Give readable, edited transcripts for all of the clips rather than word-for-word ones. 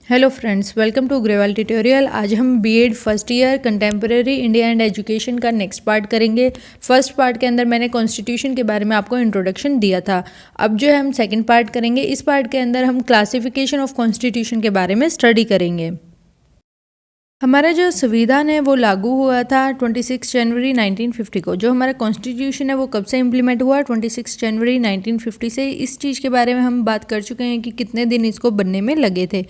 Hello friends, welcome to Grewal tutorial. आज हम BEd first year contemporary India and education का next part करेंगे। First part के अंदर मैंने कॉन्स्टिट्यूशन के बारे में आपको इंट्रोडक्शन दिया था। अब जो है हम सेकंड पार्ट करेंगे। इस पार्ट के अंदर हम क्लासिफिकेशन ऑफ कॉन्स्टिट्यूशन के बारे में स्टडी करेंगे। हमारा जो संविधान है वो लागू हुआ था 26 जनवरी 1950 को। जो हमारा कॉन्स्टिट्यूशन है वो कब से इम्प्लीमेंट हुआ? 26 जनवरी 1950 से। इस चीज़ के बारे में हम बात कर चुके हैं कि कितने दिन इसको बनने में लगे थे।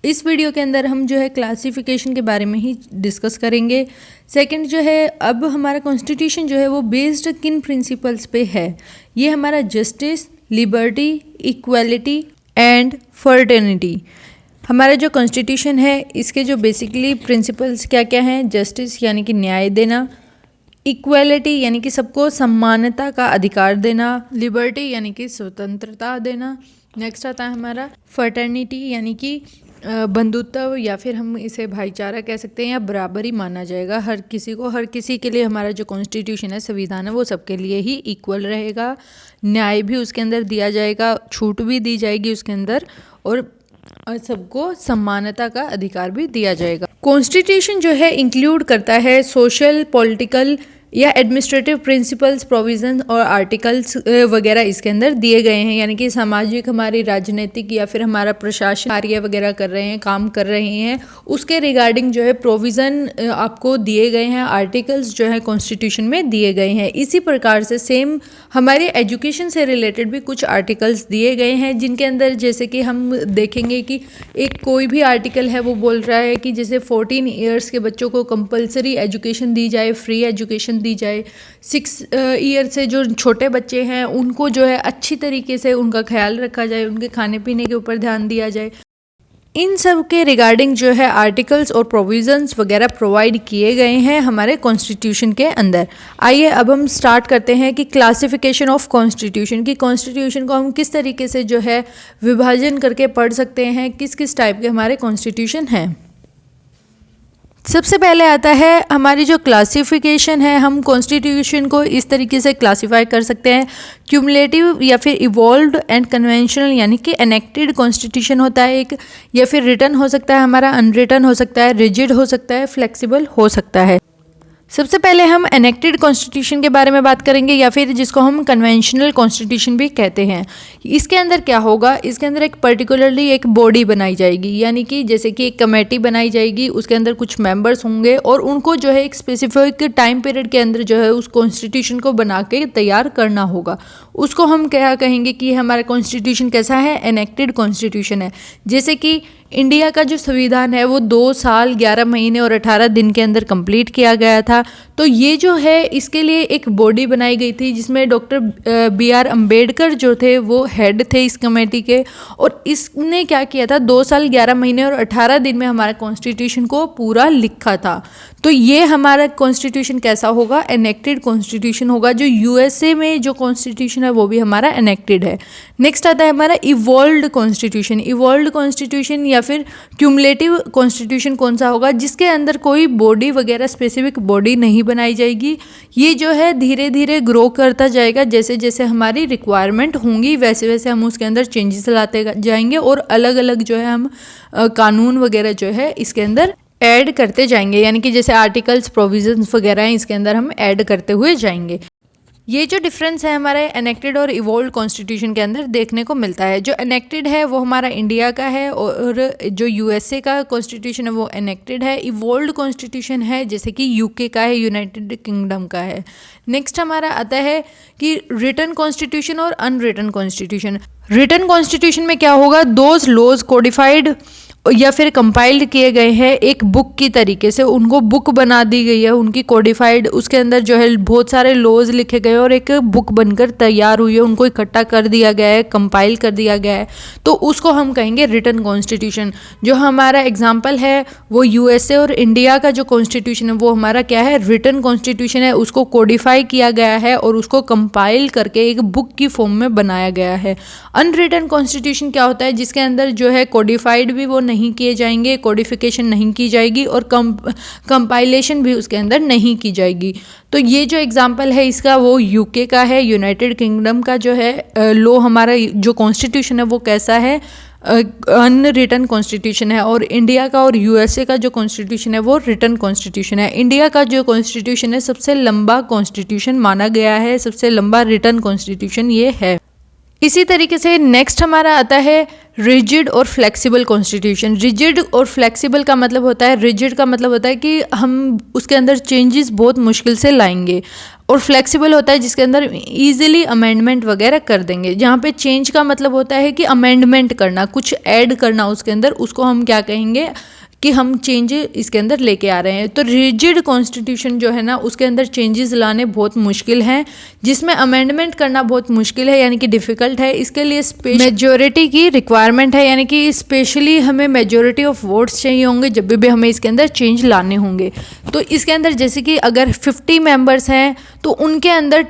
इस वीडियो के अंदर हम जो है क्लासिफिकेशन के बारे में ही डिस्कस करेंगे। सेकंड जो है, अब हमारा कॉन्स्टिट्यूशन जो है वो बेस्ड किन प्रिंसिपल्स पे है? ये हमारा justice, liberty, equality and fraternity. हमारा जो कॉन्स्टिट्यूशन है इसके जो बेसिकली प्रिंसिपल्स क्या क्या हैं? जस्टिस यानी कि न्याय देना, इक्वालिटी यानी कि सबको समानता का अधिकार देना, लिबर्टी यानी कि स्वतंत्रता देना। नेक्स्ट आता है हमारा फर्टर्निटी यानी कि बंधुत्व या फिर हम इसे भाईचारा कह सकते हैं या बराबरी माना जाएगा हर किसी को। हर किसी के लिए हमारा जो कॉन्स्टिट्यूशन है, संविधान है, वो सबके लिए ही इक्वल रहेगा। न्याय भी उसके अंदर दिया जाएगा, छूट भी दी जाएगी उसके अंदर, और सबको समानता का अधिकार भी दिया जाएगा। कॉन्स्टिट्यूशन जो है इंक्लूड करता है सोशल, पॉलिटिकल या एडमिनिस्ट्रेटिव प्रिंसिपल्स, प्रोविजन और आर्टिकल्स वगैरह इसके अंदर दिए गए हैं। यानी कि सामाजिक, हमारी राजनीतिक या फिर हमारा प्रशासन कार्य वगैरह कर रहे हैं, काम कर रहे हैं, उसके रिगार्डिंग जो है प्रोविज़न आपको दिए गए हैं, आर्टिकल्स जो है कॉन्स्टिट्यूशन में दिए गए हैं। इसी प्रकार से सेम हमारे एजुकेशन से रिलेटेड भी कुछ आर्टिकल्स दिए गए हैं, जिनके अंदर जैसे कि हम देखेंगे कि एक कोई भी आर्टिकल है वो बोल रहा है कि जैसे 14 ईयर्स के बच्चों को कंपलसरी एजुकेशन दी जाए, फ्री एजुकेशन दी जाए। 6 ईयर से जो छोटे बच्चे हैं उनको जो है अच्छी तरीके से उनका ख्याल रखा जाए, उनके खाने पीने के ऊपर ध्यान दिया जाए। इन सब के रिगार्डिंग जो है आर्टिकल्स और प्रोविजंस वगैरह प्रोवाइड किए गए हैं हमारे कॉन्स्टिट्यूशन के अंदर। आइए अब हम स्टार्ट करते हैं कि क्लासिफिकेशन ऑफ कॉन्स्टिट्यूशन की। कॉन्स्टिट्यूशन को हम किस तरीके से जो है विभाजन करके पढ़ सकते हैं, किस किस टाइप के हमारे कॉन्स्टिट्यूशन हैं। सबसे पहले आता है हमारी जो क्लासिफिकेशन है। हम कॉन्स्टिट्यूशन को इस तरीके से क्लासिफाई कर सकते हैं, क्यूमुलेटिव या फिर इवॉल्व्ड एंड कन्वेंशनल, यानी कि एनेक्टेड कॉन्स्टिट्यूशन होता है एक, या फिर रिटन हो सकता है हमारा, अनरिटन हो सकता है, रिजिड हो सकता है, फ्लेक्सिबल हो सकता है। सबसे पहले हम एनेक्टेड कॉन्स्टिट्यूशन के बारे में बात करेंगे, या फिर जिसको हम कन्वेंशनल कॉन्स्टिट्यूशन भी कहते हैं। इसके अंदर क्या होगा? इसके अंदर एक पर्टिकुलरली एक बॉडी बनाई जाएगी, यानी कि जैसे कि एक कमेटी बनाई जाएगी, उसके अंदर कुछ मेंबर्स होंगे और उनको जो है एक स्पेसिफिक टाइम पीरियड के अंदर जो है उस कॉन्स्टिट्यूशन को बना के तैयार करना होगा। उसको हम क्या कहेंगे कि हमारा कॉन्स्टिट्यूशन कैसा है? एनेक्टेड कॉन्स्टिट्यूशन है। जैसे कि इंडिया का जो संविधान है वो 2 साल 11 महीने और 18 दिन के अंदर कंप्लीट किया गया था। तो ये जो है इसके लिए एक बॉडी बनाई गई थी, जिसमें डॉक्टर BR अम्बेडकर जो थे वो हेड थे इस कमेटी के, और इसने क्या किया था, 2 साल 11 महीने और 18 दिन में हमारा कॉन्स्टिट्यूशन को पूरा लिखा था। तो ये हमारा कॉन्स्टिट्यूशन कैसा होगा? एनेक्टेड कॉन्स्टिट्यूशन होगा। जो USA में जो कॉन्स्टिट्यूशन है वो भी हमारा एनेक्टेड है। नेक्स्ट आता है हमारा इवॉल्व्ड कॉन्स्टिट्यूशन। इवॉल्व्ड कॉन्स्टिट्यूशन या फिर क्यूमुलेटिव कॉन्स्टिट्यूशन कौन सा होगा? जिसके अंदर कोई बॉडी वगैरह स्पेसिफिक बॉडी नहीं बनाई जाएगी। ये जो है धीरे धीरे ग्रो करता जाएगा, जैसे जैसे हमारी रिक्वायरमेंट होंगी वैसे वैसे हम उसके अंदर चेंजेस लाते जाएंगे, और अलग अलग जो है हम कानून वगैरह जो है इसके अंदर ऐड करते जाएंगे। यानी कि जैसे आर्टिकल्स, प्रोविजंस वगैरह हैं, इसके अंदर हम ऐड करते हुए जाएंगे। ये जो डिफरेंस है हमारे एनेक्टेड और इवॉल्व्ड कॉन्स्टिट्यूशन के अंदर देखने को मिलता है। जो एनेक्टेड है वो हमारा इंडिया का है, और जो USA का कॉन्स्टिट्यूशन है वो एनेक्टेड है। इवॉल्व्ड कॉन्स्टिट्यूशन है जैसे कि UK का है, यूनाइटेड किंगडम का है। नेक्स्ट हमारा आता है कि रिटन कॉन्स्टिट्यूशन और अनरिटन कॉन्स्टिट्यूशन। रिटन कॉन्स्टिट्यूशन में क्या होगा? दोज लॉज कोडिफाइड या फिर कंपाइल्ड किए गए हैं एक बुक की तरीके से, उनको बुक बना दी गई है, उनकी कोडिफाइड, उसके अंदर जो है बहुत सारे लॉज लिखे गए और एक बुक बनकर तैयार हुई है, उनको इकट्ठा कर दिया गया है, कंपाइल कर दिया गया है, तो उसको हम कहेंगे रिटन कॉन्स्टिट्यूशन। जो हमारा एग्जाम्पल है वो USA और इंडिया का जो कॉन्स्टिट्यूशन है वो हमारा क्या है? रिटन कॉन्स्टिट्यूशन है। उसको कोडिफाई किया गया है और उसको कंपाइल करके एक बुक की फॉर्म में बनाया गया है। अनरिटन कॉन्स्टिट्यूशन क्या होता है? जिसके अंदर जो है कोडिफाइड भी वो नहीं किए जाएंगे, कोडिफिकेशन नहीं की जाएगी, और कंपाइलेशन भी उसके अंदर नहीं की जाएगी। तो ये जो एग्जाम्पल है इसका वो UK का है, यूनाइटेड किंगडम का जो है लॉ, हमारा जो कॉन्स्टिट्यूशन है वो कैसा है? अनरिटन कॉन्स्टिट्यूशन है, और इंडिया का और यूएसए का जो कॉन्स्टिट्यूशन है वो रिटन कॉन्स्टिट्यूशन है। इंडिया का जो कॉन्स्टिट्यूशन है सबसे लंबा कॉन्स्टिट्यूशन माना गया है, सबसे लंबा रिटन कॉन्स्टिट्यूशन ये है। इसी तरीके से नेक्स्ट हमारा आता है रिजिड और फ्लेक्सिबल कॉन्स्टिट्यूशन। रिजिड और फ्लेक्सिबल का मतलब होता है, रिजिड का मतलब होता है कि हम उसके अंदर चेंजेस बहुत मुश्किल से लाएंगे, और फ्लेक्सिबल होता है जिसके अंदर इजीली अमेंडमेंट वगैरह कर देंगे। जहाँ पे चेंज का मतलब होता है कि अमेंडमेंट करना, कुछ ऐड करना उसके अंदर, उसको हम क्या कहेंगे कि हम चेंज इसके अंदर लेके आ रहे हैं। तो रिजिड कॉन्स्टिट्यूशन जो है ना उसके अंदर चेंजेस लाने बहुत मुश्किल हैं, जिसमें अमेंडमेंट करना बहुत मुश्किल है, यानी कि डिफ़िकल्ट है। इसके लिए मेजॉरिटी की रिक्वायरमेंट है, यानी कि स्पेशली हमें मेजॉरिटी ऑफ वोट्स चाहिए होंगे जब भी हमें इसके अंदर चेंज लाने होंगे। तो इसके अंदर जैसे कि अगर 50 मेंबर्स हैं तो उनके अंदर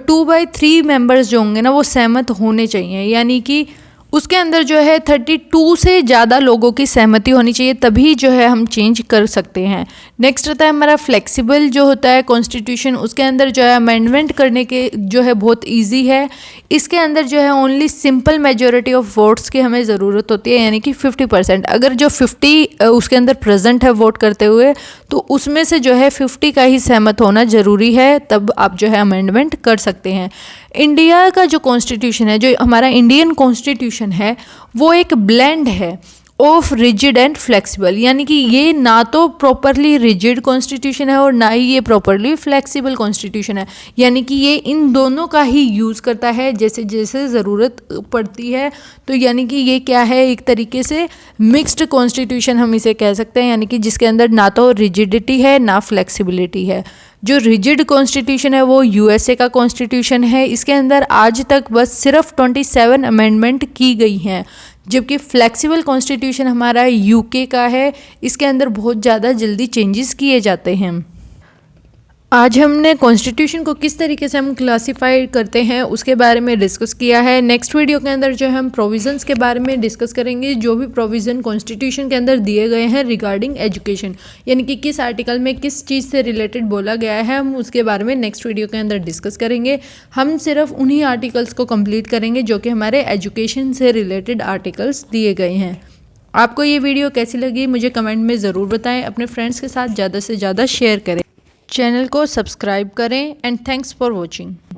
2/3 मेंबर्स जो होंगे ना वो सहमत होने चाहिए, यानी कि उसके अंदर जो है 32 से ज़्यादा लोगों की सहमति होनी चाहिए, तभी जो है हम चेंज कर सकते हैं। नेक्स्ट आता है हमारा फ्लेक्सिबल जो होता है कॉन्स्टिट्यूशन। उसके अंदर जो है अमेंडमेंट करने के जो है बहुत इजी है। इसके अंदर जो है only simple majority of votes की हमें ज़रूरत होती है, यानी कि 50%। अगर जो 50 उसके अंदर प्रेजेंट है वोट करते हुए, तो उसमें से जो है 50 का ही सहमत होना ज़रूरी है, तब आप जो है अमेंडमेंट कर सकते हैं। इंडिया का जो कॉन्स्टिट्यूशन है, जो हमारा इंडियन कॉन्स्टिट्यूशन है, वो एक ब्लेंड है ऑफ रिजिड एंड फ्लेक्सिबल, यानी कि ये ना तो प्रॉपरली रिजिड कॉन्स्टिट्यूशन है और ना ही ये प्रॉपरली फ्लेक्सिबल कॉन्स्टिट्यूशन है, यानी कि ये इन दोनों का ही यूज़ करता है जैसे जैसे ज़रूरत पड़ती है। तो यानी कि ये क्या है, एक तरीके से मिक्स्ड कॉन्स्टिट्यूशन हम इसे कह सकते हैं, यानी कि जिसके अंदर ना तो रिजिडिटी है ना फ्लेक्सिबिलिटी है। जो रिजिड कॉन्स्टिट्यूशन है वो यूएसए का कॉन्स्टिट्यूशन है। इसके अंदर आज तक बस सिर्फ 27 अमेंडमेंट की गई हैं, जबकि फ्लेक्सिबल कॉन्स्टिट्यूशन हमारा यूके का है। इसके अंदर बहुत ज़्यादा जल्दी चेंजेस किए जाते हैं। आज हमने कॉन्स्टिट्यूशन को किस तरीके से हम क्लासीफाई करते हैं उसके बारे में डिस्कस किया है। नेक्स्ट वीडियो के अंदर जो है हम प्रोविजंस के बारे में डिस्कस करेंगे, जो भी प्रोविज़न कॉन्स्टिट्यूशन के अंदर दिए गए हैं रिगार्डिंग एजुकेशन, यानी कि किस आर्टिकल में किस चीज़ से रिलेटेड बोला गया है, हम उसके बारे में नेक्स्ट वीडियो के अंदर डिस्कस करेंगे। हम सिर्फ उन्हीं आर्टिकल्स को कंप्लीट करेंगे जो कि हमारे एजुकेशन से रिलेटेड आर्टिकल्स दिए गए हैं। आपको ये वीडियो कैसी लगी मुझे कमेंट में ज़रूर बताएं, अपने फ्रेंड्स के साथ ज़्यादा से ज़्यादा शेयर करें, चैनल को सब्सक्राइब करें, एंड थैंक्स फॉर वॉचिंग।